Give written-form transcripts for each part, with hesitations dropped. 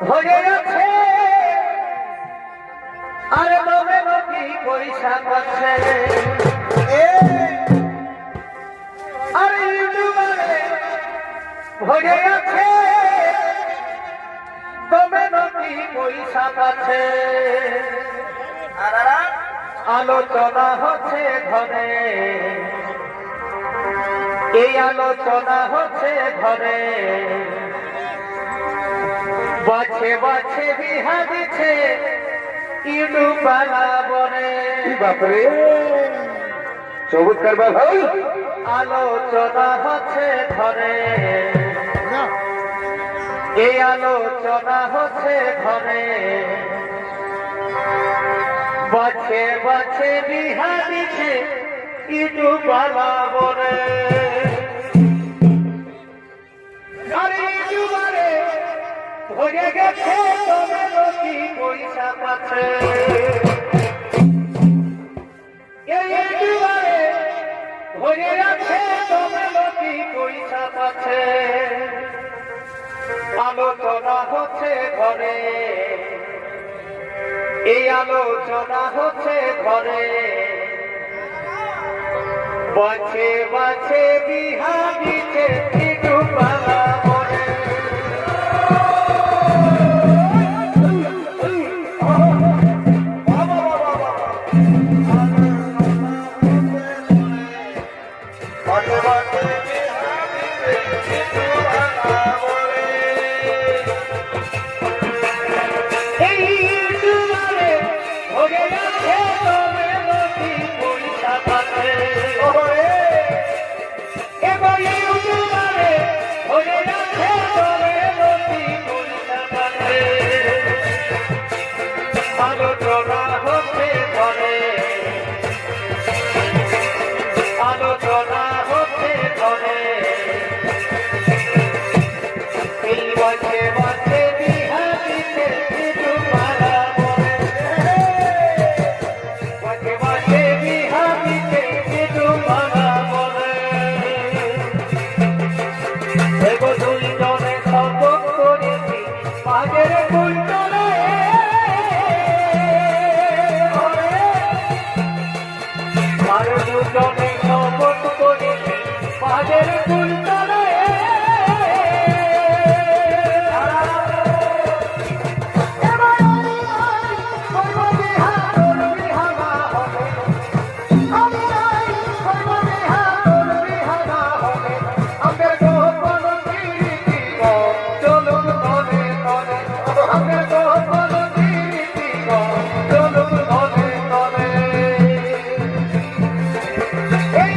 হয়ে আছে আরে তবে কি পয়সা পাচ্ছে আরে ইউটিউবারে হয়ে আছে তবে কি পয়সা পাচ্ছে আলোচনা হচ্ছে ঘরে এই আলোচনা হচ্ছে ঘরে বাছে বাছে বিহা দিচ্ছে ইউটিউবালা বলে বাপরে চমৎকার ভাই আলোচনা হচ্ছে ঘরে এই আলোচনা হচ্ছে ঘরে বাছে বাছে বিহা দিচ্ছে ইউটিউবালা বলে আরে ইউটিউবারে হয়ে গেছে তবে কি পয়সা পাচ্ছে এই ইউটিউবারে হয়ে গেছে তবে কি পয়সা পাচ্ছে আলোচনা হচ্ছে ঘরে এই আলোচনা হচ্ছে ঘরে বাছে বাছে বিহা দিচ্ছে ইউটিউবালা বলে আলোচনা হচ্ছে ঘরে আলোচনা হচ্ছে ঘরে এই বাছে বাছে বিহা দিতে ইউটিউবালা বলে বাছে বাছে বিহা দিতে ইউটিউবালা বলে এগো দুইজনে শপথ করেছি পাগের কুলতলে আর দুজনে শপথ করেছি পাগের কুলতলে এই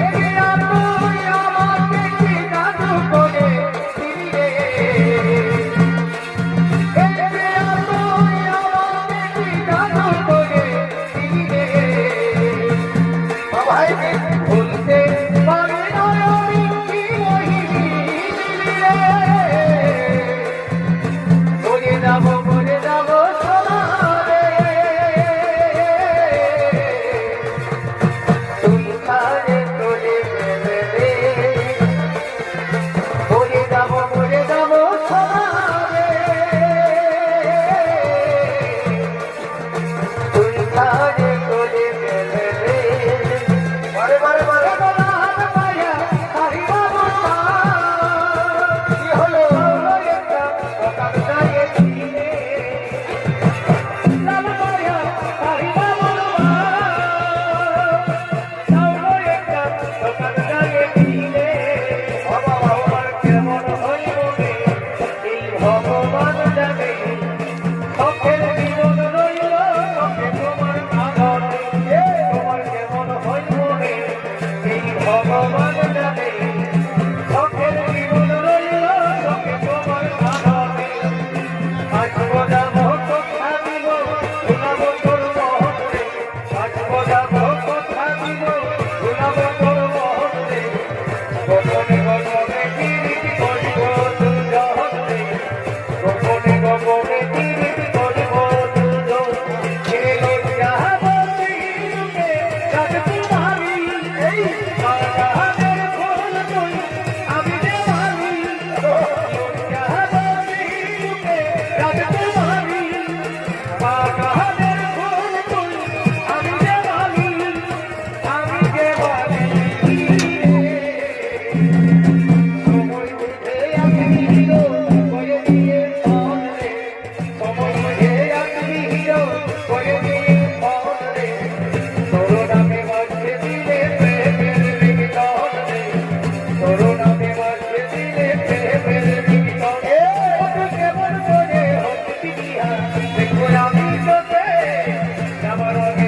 যাবার আগে